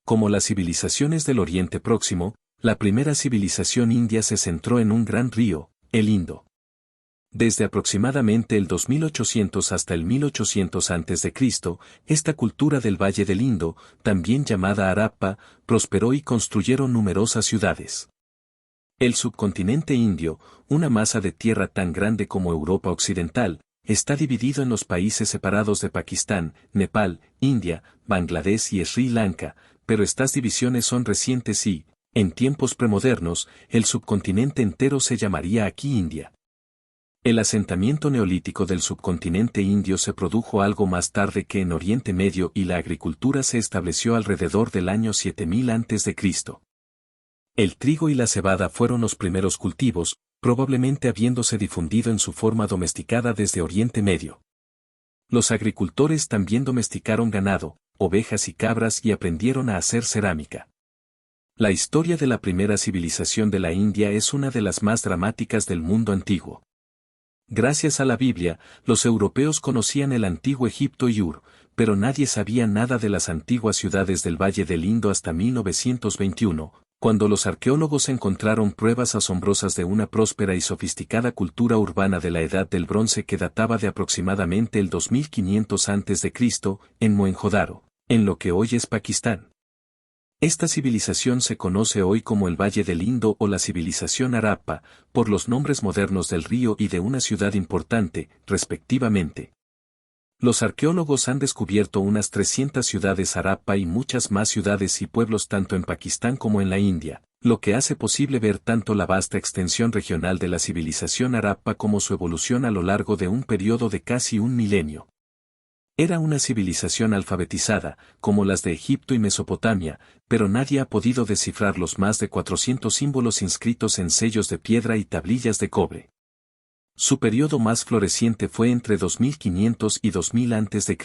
Como las civilizaciones del Oriente Próximo, la primera civilización india se centró en un gran río, el Indo. Desde aproximadamente el 2800 hasta el 1800 a.C., esta cultura del Valle del Indo, también llamada Harappa, prosperó y construyeron numerosas ciudades. El subcontinente indio, una masa de tierra tan grande como Europa Occidental, está dividido en los países separados de Pakistán, Nepal, India, Bangladesh y Sri Lanka, pero estas divisiones son recientes y, en tiempos premodernos, el subcontinente entero se llamaría aquí India. El asentamiento neolítico del subcontinente indio se produjo algo más tarde que en Oriente Medio y la agricultura se estableció alrededor del año 7000 a.C. El trigo y la cebada fueron los primeros cultivos, probablemente habiéndose difundido en su forma domesticada desde Oriente Medio. Los agricultores también domesticaron ganado, ovejas y cabras y aprendieron a hacer cerámica. La historia de la primera civilización de la India es una de las más dramáticas del mundo antiguo. Gracias a la Biblia, los europeos conocían el antiguo Egipto y Ur, pero nadie sabía nada de las antiguas ciudades del Valle del Indo hasta 1921, cuando los arqueólogos encontraron pruebas asombrosas de una próspera y sofisticada cultura urbana de la Edad del Bronce que databa de aproximadamente el 2500 a.C., en Mohenjo-Daro, en lo que hoy es Pakistán. Esta civilización se conoce hoy como el Valle del Indo o la civilización Harappa, por los nombres modernos del río y de una ciudad importante, respectivamente. Los arqueólogos han descubierto unas 300 ciudades Harappa y muchas más ciudades y pueblos tanto en Pakistán como en la India, lo que hace posible ver tanto la vasta extensión regional de la civilización Harappa como su evolución a lo largo de un periodo de casi un milenio. Era una civilización alfabetizada, como las de Egipto y Mesopotamia, pero nadie ha podido descifrar los más de 400 símbolos inscritos en sellos de piedra y tablillas de cobre. Su periodo más floreciente fue entre 2500 y 2000 a.C.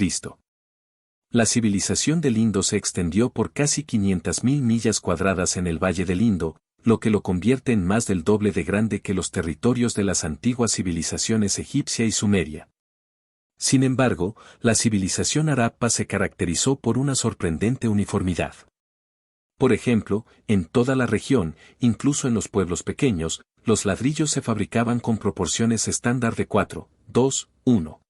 La civilización del Indo se extendió por casi 500.000 millas cuadradas en el Valle del Indo, lo que lo convierte en más del doble de grande que los territorios de las antiguas civilizaciones egipcia y sumeria. Sin embargo, la civilización Harappa se caracterizó por una sorprendente uniformidad. Por ejemplo, en toda la región, incluso en los pueblos pequeños, los ladrillos se fabricaban con proporciones estándar de 4, 2, 1.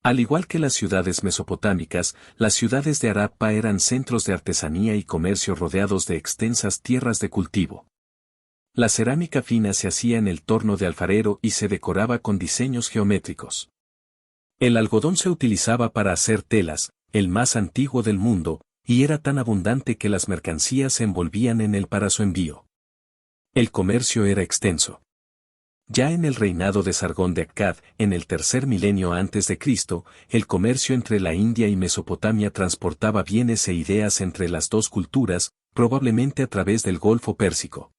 Al igual que las ciudades mesopotámicas, las ciudades de Harappa eran centros de artesanía y comercio rodeados de extensas tierras de cultivo. La cerámica fina se hacía en el torno de alfarero y se decoraba con diseños geométricos. El algodón se utilizaba para hacer telas, el más antiguo del mundo, y era tan abundante que las mercancías se envolvían en él para su envío. El comercio era extenso. Ya en el reinado de Sargón de Akkad, en el tercer milenio antes de Cristo, el comercio entre la India y Mesopotamia transportaba bienes e ideas entre las dos culturas, probablemente a través del Golfo Pérsico.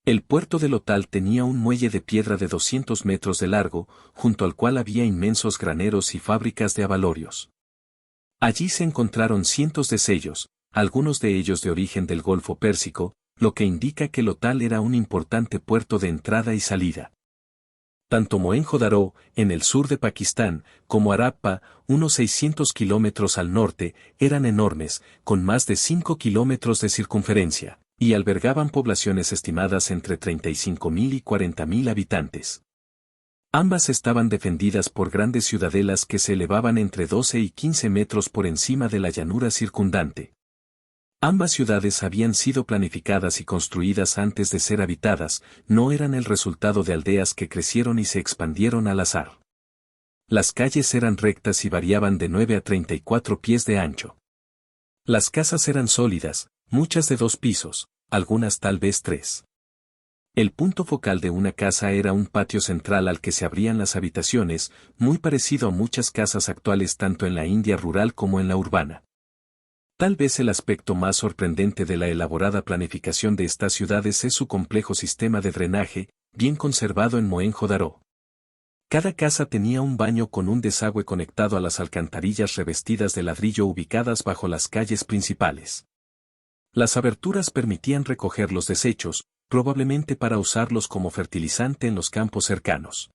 El puerto de Lotal tenía un muelle de piedra de 200 metros de largo, junto al cual había inmensos graneros y fábricas de abalorios. Allí se encontraron cientos de sellos, algunos de ellos de origen del Golfo Pérsico, lo que indica que Lotal era un importante puerto de entrada y salida. Tanto Mohenjo-Daro, en el sur de Pakistán, como Harappa, unos 600 kilómetros al norte, eran enormes, con más de 5 kilómetros de circunferencia, y albergaban poblaciones estimadas entre 35.000 y 40.000 habitantes. Ambas estaban defendidas por grandes ciudadelas que se elevaban entre 12 y 15 metros por encima de la llanura circundante. Ambas ciudades habían sido planificadas y construidas antes de ser habitadas, no eran el resultado de aldeas que crecieron y se expandieron al azar. Las calles eran rectas y variaban de 9 a 34 pies de ancho. Las casas eran sólidas, muchas de 2 pisos, algunas tal vez 3. El punto focal de una casa era un patio central al que se abrían las habitaciones, muy parecido a muchas casas actuales tanto en la India rural como en la urbana. Tal vez el aspecto más sorprendente de la elaborada planificación de estas ciudades es su complejo sistema de drenaje, bien conservado en Mohenjo-Daro. Cada casa tenía un baño con un desagüe conectado a las alcantarillas revestidas de ladrillo ubicadas bajo las calles principales. Las aberturas permitían recoger los desechos, probablemente para usarlos como fertilizante en los campos cercanos.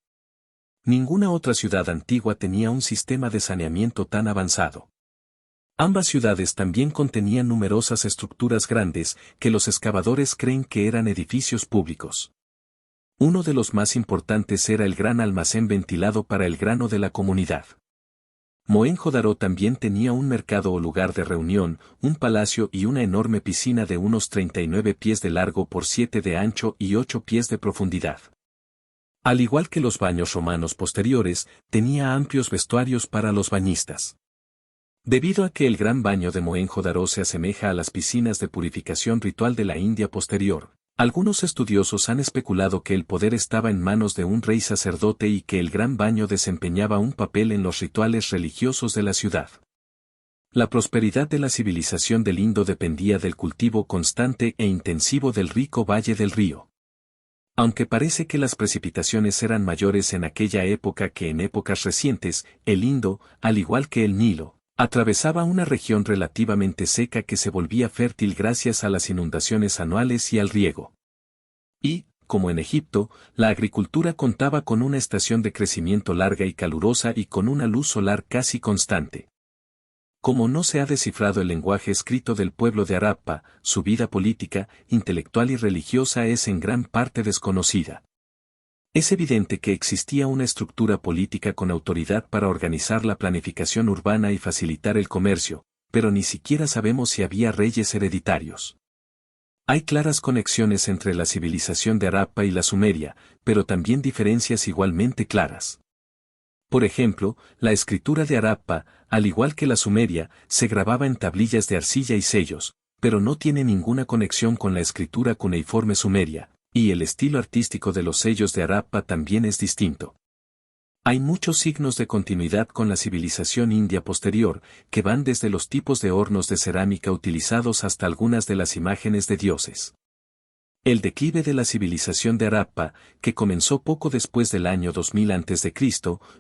Ninguna otra ciudad antigua tenía un sistema de saneamiento tan avanzado. Ambas ciudades también contenían numerosas estructuras grandes que los excavadores creen que eran edificios públicos. Uno de los más importantes era el gran almacén ventilado para el grano de la comunidad. Mohenjo-Daro también tenía un mercado o lugar de reunión, un palacio y una enorme piscina de unos 39 pies de largo por 7 de ancho y 8 pies de profundidad. Al igual que los baños romanos posteriores, tenía amplios vestuarios para los bañistas. Debido a que el gran baño de Mohenjo-Daro se asemeja a las piscinas de purificación ritual de la India posterior, algunos estudiosos han especulado que el poder estaba en manos de un rey sacerdote y que el gran baño desempeñaba un papel en los rituales religiosos de la ciudad. La prosperidad de la civilización del Indo dependía del cultivo constante e intensivo del rico valle del río. Aunque parece que las precipitaciones eran mayores en aquella época que en épocas recientes, el Indo, al igual que el Nilo, atravesaba una región relativamente seca que se volvía fértil gracias a las inundaciones anuales y al riego. Y, como en Egipto, la agricultura contaba con una estación de crecimiento larga y calurosa y con una luz solar casi constante. Como no se ha descifrado el lenguaje escrito del pueblo de Harappa, su vida política, intelectual y religiosa es en gran parte desconocida. Es evidente que existía una estructura política con autoridad para organizar la planificación urbana y facilitar el comercio, pero ni siquiera sabemos si había reyes hereditarios. Hay claras conexiones entre la civilización de Harappa y la Sumeria, pero también diferencias igualmente claras. Por ejemplo, la escritura de Harappa, al igual que la Sumeria, se grababa en tablillas de arcilla y sellos, pero no tiene ninguna conexión con la escritura cuneiforme sumeria, y el estilo artístico de los sellos de Harappa también es distinto. Hay muchos signos de continuidad con la civilización india posterior, que van desde los tipos de hornos de cerámica utilizados hasta algunas de las imágenes de dioses. El declive de la civilización de Harappa, que comenzó poco después del año 2000 a.C.,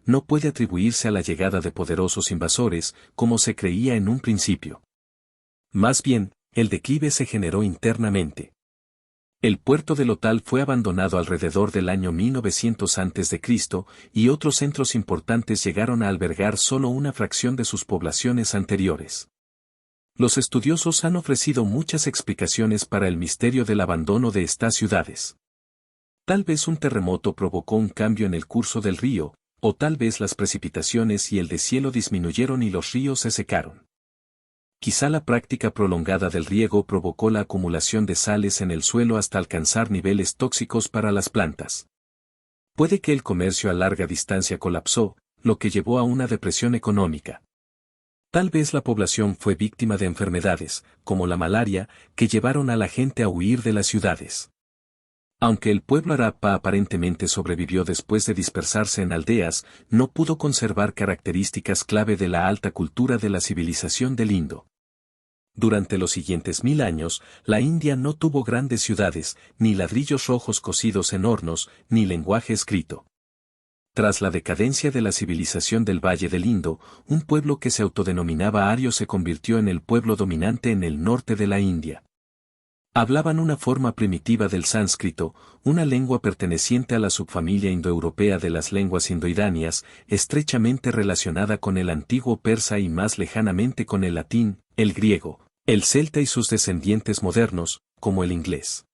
no puede atribuirse a la llegada de poderosos invasores, como se creía en un principio. Más bien, el declive se generó internamente. El puerto de Lothal fue abandonado alrededor del año 1900 a.C., y otros centros importantes llegaron a albergar solo una fracción de sus poblaciones anteriores. Los estudiosos han ofrecido muchas explicaciones para el misterio del abandono de estas ciudades. Tal vez un terremoto provocó un cambio en el curso del río, o tal vez las precipitaciones y el deshielo disminuyeron y los ríos se secaron. Quizá la práctica prolongada del riego provocó la acumulación de sales en el suelo hasta alcanzar niveles tóxicos para las plantas. Puede que el comercio a larga distancia colapsó, lo que llevó a una depresión económica. Tal vez la población fue víctima de enfermedades, como la malaria, que llevaron a la gente a huir de las ciudades. Aunque el pueblo Harappa aparentemente sobrevivió después de dispersarse en aldeas, no pudo conservar características clave de la alta cultura de la civilización del Indo. Durante los siguientes 1000 años, la India no tuvo grandes ciudades, ni ladrillos rojos cocidos en hornos, ni lenguaje escrito. Tras la decadencia de la civilización del Valle del Indo, un pueblo que se autodenominaba ario se convirtió en el pueblo dominante en el norte de la India. Hablaban una forma primitiva del sánscrito, una lengua perteneciente a la subfamilia indoeuropea de las lenguas indoiráneas, estrechamente relacionada con el antiguo persa y más lejanamente con el latín, el griego, el celta y sus descendientes modernos, como el inglés.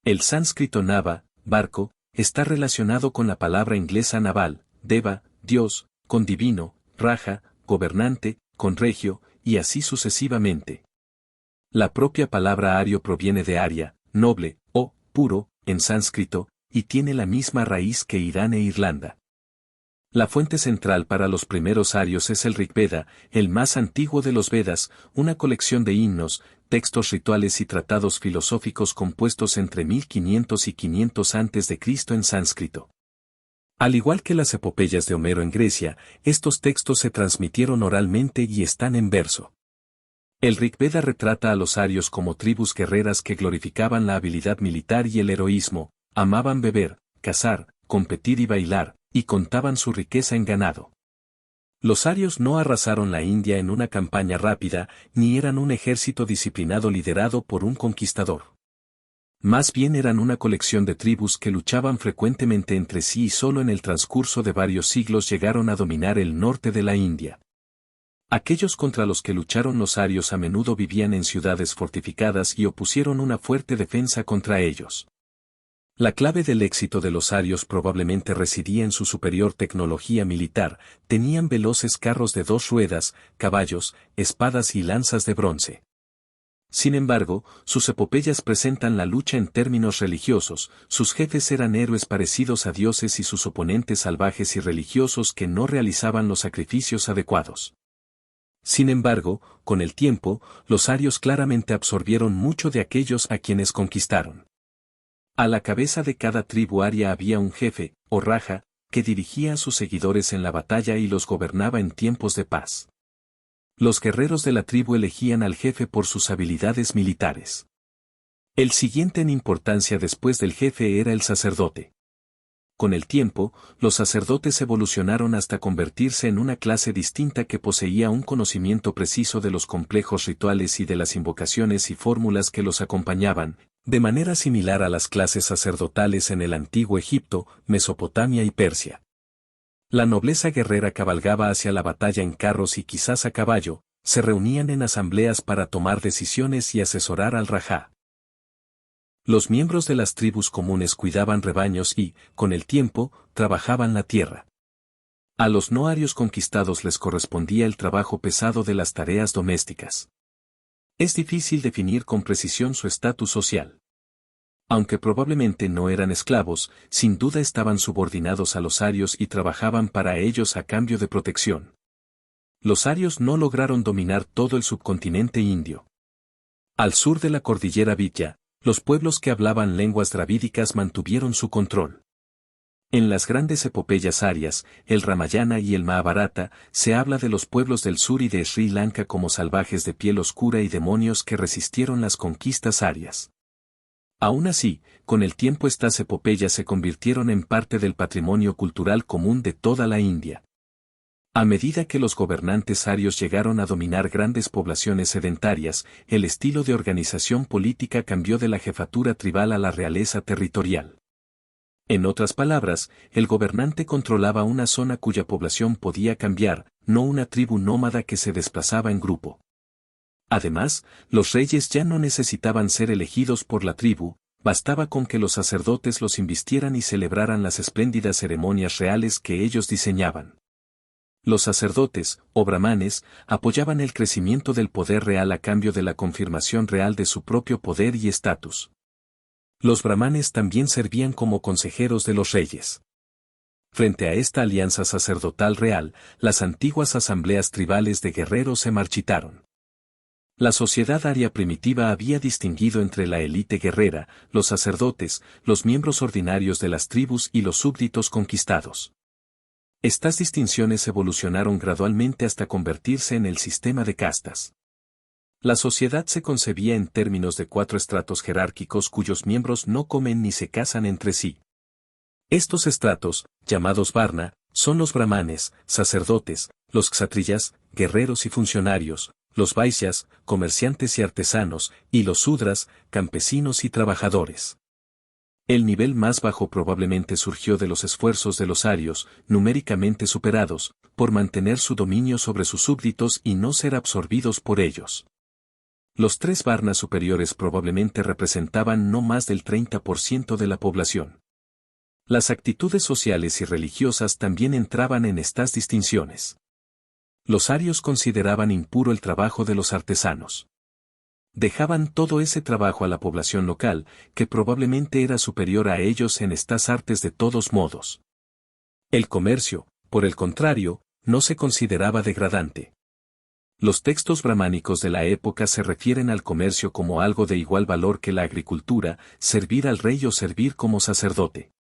El sánscrito nava, barco, está relacionado con la palabra inglesa naval, deva, Dios, con divino, raja, gobernante, con regio, y así sucesivamente. La propia palabra ario proviene de aria, noble, o puro, en sánscrito, y tiene la misma raíz que Irán e Irlanda. La fuente central para los primeros arios es el Rigveda, el más antiguo de los Vedas, una colección de himnos, textos rituales y tratados filosóficos compuestos entre 1500 y 500 a.C. en sánscrito. Al igual que las epopeyas de Homero en Grecia, estos textos se transmitieron oralmente y están en verso. El Rigveda retrata a los arios como tribus guerreras que glorificaban la habilidad militar y el heroísmo, amaban beber, cazar, competir y bailar, y contaban su riqueza en ganado. Los arios no arrasaron la India en una campaña rápida, ni eran un ejército disciplinado liderado por un conquistador. Más bien eran una colección de tribus que luchaban frecuentemente entre sí y solo en el transcurso de varios siglos llegaron a dominar el norte de la India. Aquellos contra los que lucharon los arios a menudo vivían en ciudades fortificadas y opusieron una fuerte defensa contra ellos. La clave del éxito de los arios probablemente residía en su superior tecnología militar. Tenían veloces carros de 2 ruedas, caballos, espadas y lanzas de bronce. Sin embargo, sus epopeyas presentan la lucha en términos religiosos. Sus jefes eran héroes parecidos a dioses y sus oponentes salvajes y religiosos que no realizaban los sacrificios adecuados. Sin embargo, con el tiempo, los arios claramente absorbieron mucho de aquellos a quienes conquistaron. A la cabeza de cada tribu aria había un jefe, o raja, que dirigía a sus seguidores en la batalla y los gobernaba en tiempos de paz. Los guerreros de la tribu elegían al jefe por sus habilidades militares. El siguiente en importancia después del jefe era el sacerdote. Con el tiempo, los sacerdotes evolucionaron hasta convertirse en una clase distinta que poseía un conocimiento preciso de los complejos rituales y de las invocaciones y fórmulas que los acompañaban, de manera similar a las clases sacerdotales en el antiguo Egipto, Mesopotamia y Persia. La nobleza guerrera cabalgaba hacia la batalla en carros y quizás a caballo, se reunían en asambleas para tomar decisiones y asesorar al rajá. Los miembros de las tribus comunes cuidaban rebaños y, con el tiempo, trabajaban la tierra. A los no arios conquistados les correspondía el trabajo pesado de las tareas domésticas. Es difícil definir con precisión su estatus social. Aunque probablemente no eran esclavos, sin duda estaban subordinados a los arios y trabajaban para ellos a cambio de protección. Los arios no lograron dominar todo el subcontinente indio. Al sur de la cordillera Vindhya, los pueblos que hablaban lenguas dravídicas mantuvieron su control. En las grandes epopeyas arias, el Ramayana y el Mahabharata, se habla de los pueblos del sur y de Sri Lanka como salvajes de piel oscura y demonios que resistieron las conquistas arias. Aún así, con el tiempo estas epopeyas se convirtieron en parte del patrimonio cultural común de toda la India. A medida que los gobernantes arios llegaron a dominar grandes poblaciones sedentarias, el estilo de organización política cambió de la jefatura tribal a la realeza territorial. En otras palabras, el gobernante controlaba una zona cuya población podía cambiar, no una tribu nómada que se desplazaba en grupo. Además, los reyes ya no necesitaban ser elegidos por la tribu, bastaba con que los sacerdotes los invistieran y celebraran las espléndidas ceremonias reales que ellos diseñaban. Los sacerdotes, o brahmanes, apoyaban el crecimiento del poder real a cambio de la confirmación real de su propio poder y estatus. Los brahmanes también servían como consejeros de los reyes. Frente a esta alianza sacerdotal real, las antiguas asambleas tribales de guerreros se marchitaron. La sociedad aria primitiva había distinguido entre la élite guerrera, los sacerdotes, los miembros ordinarios de las tribus y los súbditos conquistados. Estas distinciones evolucionaron gradualmente hasta convertirse en el sistema de castas. La sociedad se concebía en términos de 4 estratos jerárquicos cuyos miembros no comen ni se casan entre sí. Estos estratos, llamados varna, son los brahmanes, sacerdotes, los kshatriyas, guerreros y funcionarios, los vaisyas, comerciantes y artesanos, y los sudras, campesinos y trabajadores. El nivel más bajo probablemente surgió de los esfuerzos de los arios, numéricamente superados, por mantener su dominio sobre sus súbditos y no ser absorbidos por ellos. Los 3 varnas superiores probablemente representaban no más del 30% de la población. Las actitudes sociales y religiosas también entraban en estas distinciones. Los arios consideraban impuro el trabajo de los artesanos. Dejaban todo ese trabajo a la población local, que probablemente era superior a ellos en estas artes de todos modos. El comercio, por el contrario, no se consideraba degradante. Los textos brahmánicos de la época se refieren al comercio como algo de igual valor que la agricultura, servir al rey o servir como sacerdote.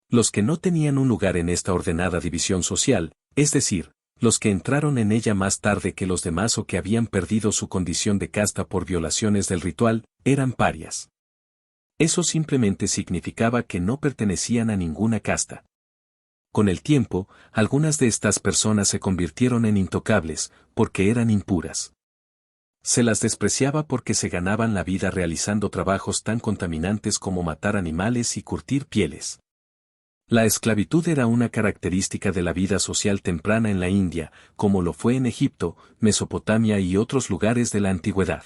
Los que no tenían un lugar en esta ordenada división social, es decir, los que entraron en ella más tarde que los demás o que habían perdido su condición de casta por violaciones del ritual, eran parias. Eso simplemente significaba que no pertenecían a ninguna casta. Con el tiempo, algunas de estas personas se convirtieron en intocables, porque eran impuras. Se las despreciaba porque se ganaban la vida realizando trabajos tan contaminantes como matar animales y curtir pieles. La esclavitud era una característica de la vida social temprana en la India, como lo fue en Egipto, Mesopotamia y otros lugares de la antigüedad.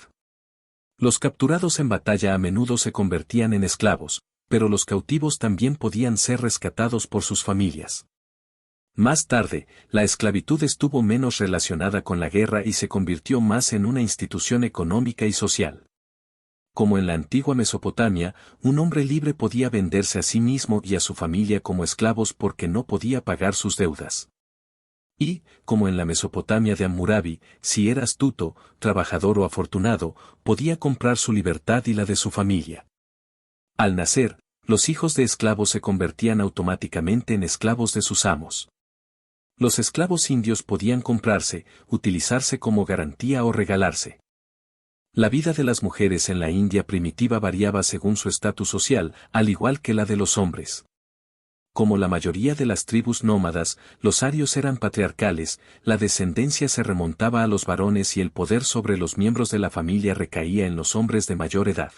Los capturados en batalla a menudo se convertían en esclavos, pero los cautivos también podían ser rescatados por sus familias. Más tarde, la esclavitud estuvo menos relacionada con la guerra y se convirtió más en una institución económica y social. Como en la antigua Mesopotamia, un hombre libre podía venderse a sí mismo y a su familia como esclavos porque no podía pagar sus deudas. Y, como en la Mesopotamia de Hammurabi, si era astuto, trabajador o afortunado, podía comprar su libertad y la de su familia. Al nacer, los hijos de esclavos se convertían automáticamente en esclavos de sus amos. Los esclavos indios podían comprarse, utilizarse como garantía o regalarse. La vida de las mujeres en la India primitiva variaba según su estatus social, al igual que la de los hombres. Como la mayoría de las tribus nómadas, los arios eran patriarcales, la descendencia se remontaba a los varones y el poder sobre los miembros de la familia recaía en los hombres de mayor edad.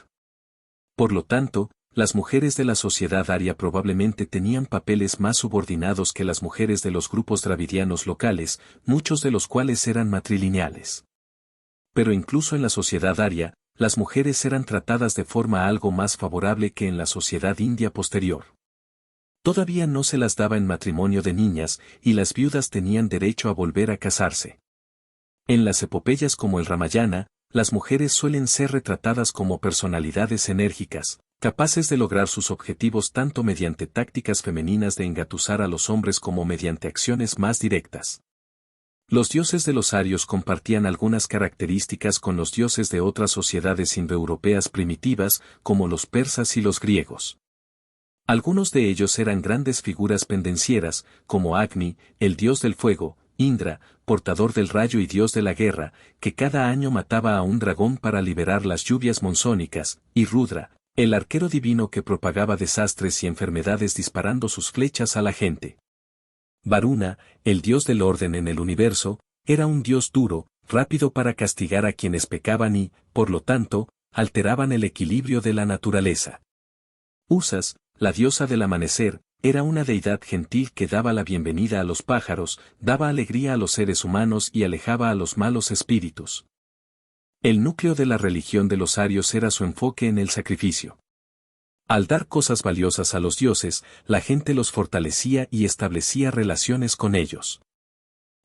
Por lo tanto, las mujeres de la sociedad aria probablemente tenían papeles más subordinados que las mujeres de los grupos dravidianos locales, muchos de los cuales eran matrilineales. Pero incluso en la sociedad aria, las mujeres eran tratadas de forma algo más favorable que en la sociedad india posterior. Todavía no se las daba en matrimonio de niñas, y las viudas tenían derecho a volver a casarse. En las epopeyas como el Ramayana, las mujeres suelen ser retratadas como personalidades enérgicas, capaces de lograr sus objetivos tanto mediante tácticas femeninas de engatusar a los hombres como mediante acciones más directas. Los dioses de los arios compartían algunas características con los dioses de otras sociedades indoeuropeas primitivas, como los persas y los griegos. Algunos de ellos eran grandes figuras pendencieras, como Agni, el dios del fuego, Indra, portador del rayo y dios de la guerra, que cada año mataba a un dragón para liberar las lluvias monzónicas, y Rudra, el arquero divino que propagaba desastres y enfermedades disparando sus flechas a la gente. Varuna, el dios del orden en el universo, era un dios duro, rápido para castigar a quienes pecaban y, por lo tanto, alteraban el equilibrio de la naturaleza. Usas, la diosa del amanecer, era una deidad gentil que daba la bienvenida a los pájaros, daba alegría a los seres humanos y alejaba a los malos espíritus. El núcleo de la religión de los arios era su enfoque en el sacrificio. Al dar cosas valiosas a los dioses, la gente los fortalecía y establecía relaciones con ellos.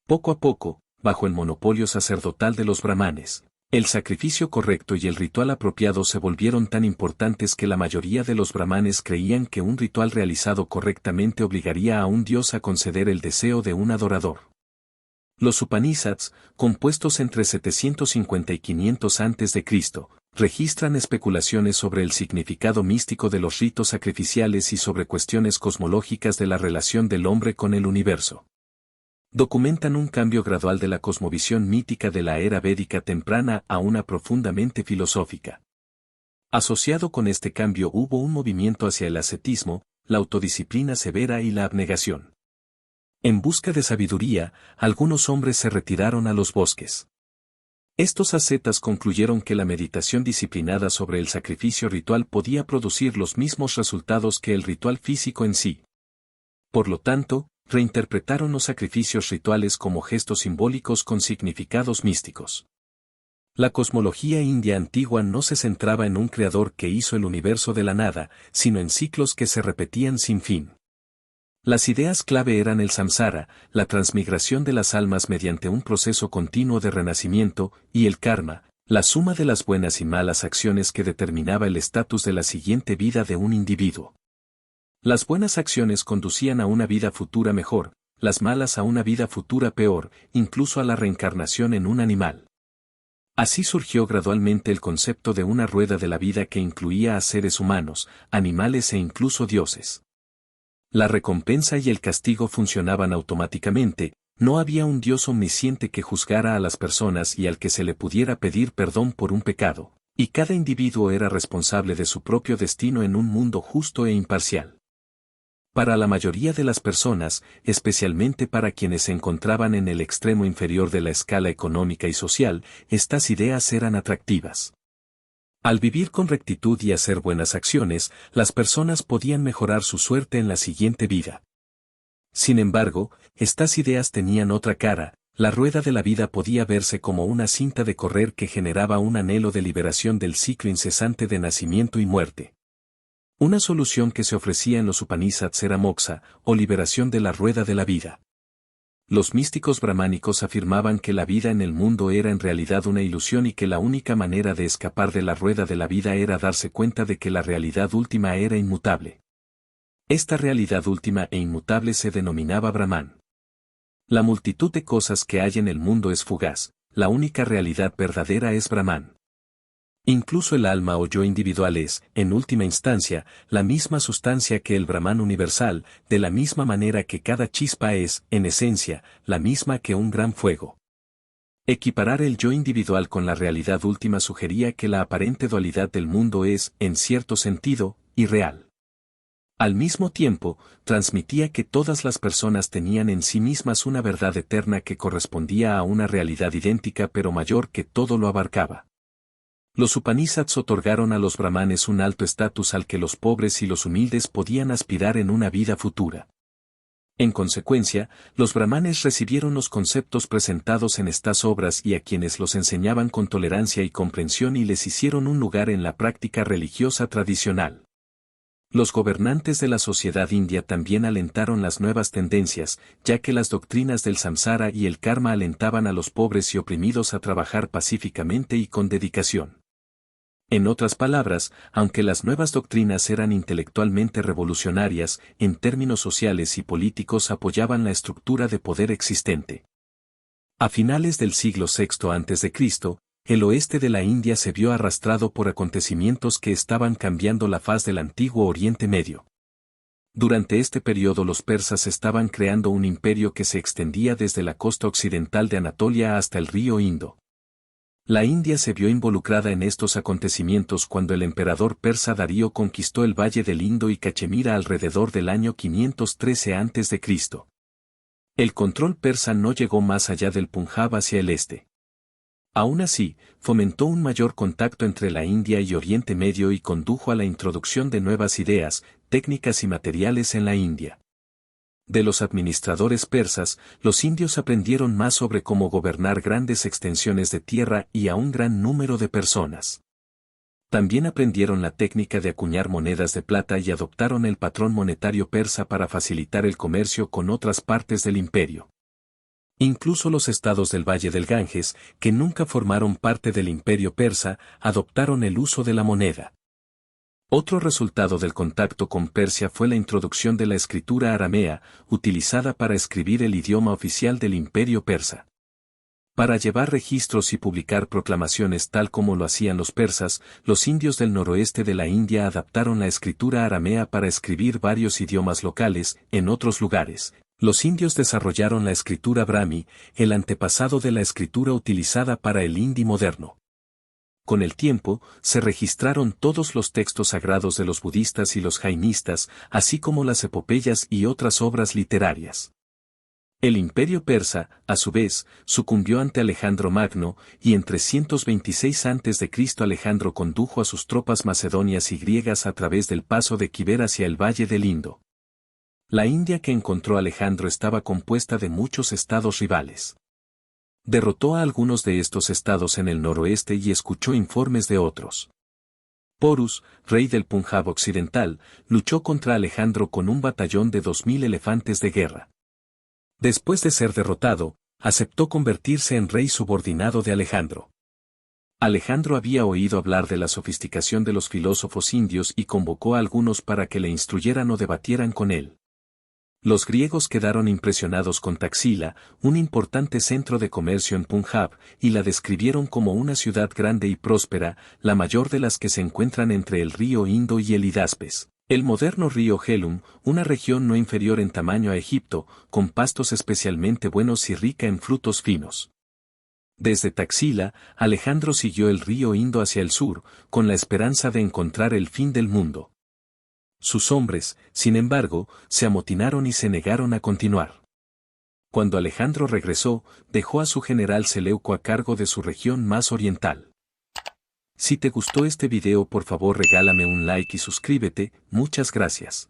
Poco a poco, bajo el monopolio sacerdotal de los brahmanes, el sacrificio correcto y el ritual apropiado se volvieron tan importantes que la mayoría de los brahmanes creían que un ritual realizado correctamente obligaría a un dios a conceder el deseo de un adorador. Los Upanishads, compuestos entre 750 y 500 a.C., registran especulaciones sobre el significado místico de los ritos sacrificiales y sobre cuestiones cosmológicas de la relación del hombre con el universo. Documentan un cambio gradual de la cosmovisión mítica de la era védica temprana a una profundamente filosófica. Asociado con este cambio hubo un movimiento hacia el ascetismo, la autodisciplina severa y la abnegación. En busca de sabiduría, algunos hombres se retiraron a los bosques. Estos ascetas concluyeron que la meditación disciplinada sobre el sacrificio ritual podía producir los mismos resultados que el ritual físico en sí. Por lo tanto, reinterpretaron los sacrificios rituales como gestos simbólicos con significados místicos. La cosmología india antigua no se centraba en un creador que hizo el universo de la nada, sino en ciclos que se repetían sin fin. Las ideas clave eran el samsara, la transmigración de las almas mediante un proceso continuo de renacimiento, y el karma, la suma de las buenas y malas acciones que determinaba el estatus de la siguiente vida de un individuo. Las buenas acciones conducían a una vida futura mejor, las malas a una vida futura peor, incluso a la reencarnación en un animal. Así surgió gradualmente el concepto de una rueda de la vida que incluía a seres humanos, animales e incluso dioses. La recompensa y el castigo funcionaban automáticamente, no había un Dios omnisciente que juzgara a las personas y al que se le pudiera pedir perdón por un pecado, y cada individuo era responsable de su propio destino en un mundo justo e imparcial. Para la mayoría de las personas, especialmente para quienes se encontraban en el extremo inferior de la escala económica y social, estas ideas eran atractivas. Al vivir con rectitud y hacer buenas acciones, las personas podían mejorar su suerte en la siguiente vida. Sin embargo, estas ideas tenían otra cara. La rueda de la vida podía verse como una cinta de correr que generaba un anhelo de liberación del ciclo incesante de nacimiento y muerte. Una solución que se ofrecía en los Upanishads era moksha, o liberación de la rueda de la vida. Los místicos brahmánicos afirmaban que la vida en el mundo era en realidad una ilusión y que la única manera de escapar de la rueda de la vida era darse cuenta de que la realidad última era inmutable. Esta realidad última e inmutable se denominaba Brahman. La multitud de cosas que hay en el mundo es fugaz, la única realidad verdadera es Brahman. Incluso el alma o yo individual es, en última instancia, la misma sustancia que el Brahman universal, de la misma manera que cada chispa es, en esencia, la misma que un gran fuego. Equiparar el yo individual con la realidad última sugería que la aparente dualidad del mundo es, en cierto sentido, irreal. Al mismo tiempo, transmitía que todas las personas tenían en sí mismas una verdad eterna que correspondía a una realidad idéntica pero mayor que todo lo abarcaba. Los Upanishads otorgaron a los brahmanes un alto estatus al que los pobres y los humildes podían aspirar en una vida futura. En consecuencia, los brahmanes recibieron los conceptos presentados en estas obras y a quienes los enseñaban con tolerancia y comprensión y les hicieron un lugar en la práctica religiosa tradicional. Los gobernantes de la sociedad india también alentaron las nuevas tendencias, ya que las doctrinas del samsara y el karma alentaban a los pobres y oprimidos a trabajar pacíficamente y con dedicación. En otras palabras, aunque las nuevas doctrinas eran intelectualmente revolucionarias, en términos sociales y políticos apoyaban la estructura de poder existente. A finales del siglo VI a.C., el oeste de la India se vio arrastrado por acontecimientos que estaban cambiando la faz del antiguo Oriente Medio. Durante este periodo los persas estaban creando un imperio que se extendía desde la costa occidental de Anatolia hasta el río Indo. La India se vio involucrada en estos acontecimientos cuando el emperador persa Darío conquistó el valle del Indo y Cachemira alrededor del año 513 a.C. El control persa no llegó más allá del Punjab hacia el este. Aún así, fomentó un mayor contacto entre la India y Oriente Medio y condujo a la introducción de nuevas ideas, técnicas y materiales en la India. De los administradores persas, los indios aprendieron más sobre cómo gobernar grandes extensiones de tierra y a un gran número de personas. También aprendieron la técnica de acuñar monedas de plata y adoptaron el patrón monetario persa para facilitar el comercio con otras partes del imperio. Incluso los estados del Valle del Ganges, que nunca formaron parte del imperio persa, adoptaron el uso de la moneda. Otro resultado del contacto con Persia fue la introducción de la escritura aramea, utilizada para escribir el idioma oficial del imperio persa. Para llevar registros y publicar proclamaciones tal como lo hacían los persas, los indios del noroeste de la India adaptaron la escritura aramea para escribir varios idiomas locales, en otros lugares. Los indios desarrollaron la escritura brahmi, el antepasado de la escritura utilizada para el hindi moderno. Con el tiempo, se registraron todos los textos sagrados de los budistas y los jainistas, así como las epopeyas y otras obras literarias. El imperio persa, a su vez, sucumbió ante Alejandro Magno, y en 326 a.C. Alejandro condujo a sus tropas macedonias y griegas a través del paso de Quiver hacia el valle del Indo. La India que encontró Alejandro estaba compuesta de muchos estados rivales. Derrotó a algunos de estos estados en el noroeste y escuchó informes de otros. Porus, rey del Punjab occidental, luchó contra Alejandro con un batallón de 2000 elefantes de guerra. Después de ser derrotado, aceptó convertirse en rey subordinado de Alejandro. Alejandro había oído hablar de la sofisticación de los filósofos indios y convocó a algunos para que le instruyeran o debatieran con él. Los griegos quedaron impresionados con Taxila, un importante centro de comercio en Punjab, y la describieron como una ciudad grande y próspera, la mayor de las que se encuentran entre el río Indo y el Hidaspes, el moderno río Jhelum, una región no inferior en tamaño a Egipto, con pastos especialmente buenos y rica en frutos finos. Desde Taxila, Alejandro siguió el río Indo hacia el sur, con la esperanza de encontrar el fin del mundo. Sus hombres, sin embargo, se amotinaron y se negaron a continuar. Cuando Alejandro regresó, dejó a su general Seleuco a cargo de su región más oriental. Si te gustó este video por favor regálame un like y suscríbete, muchas gracias.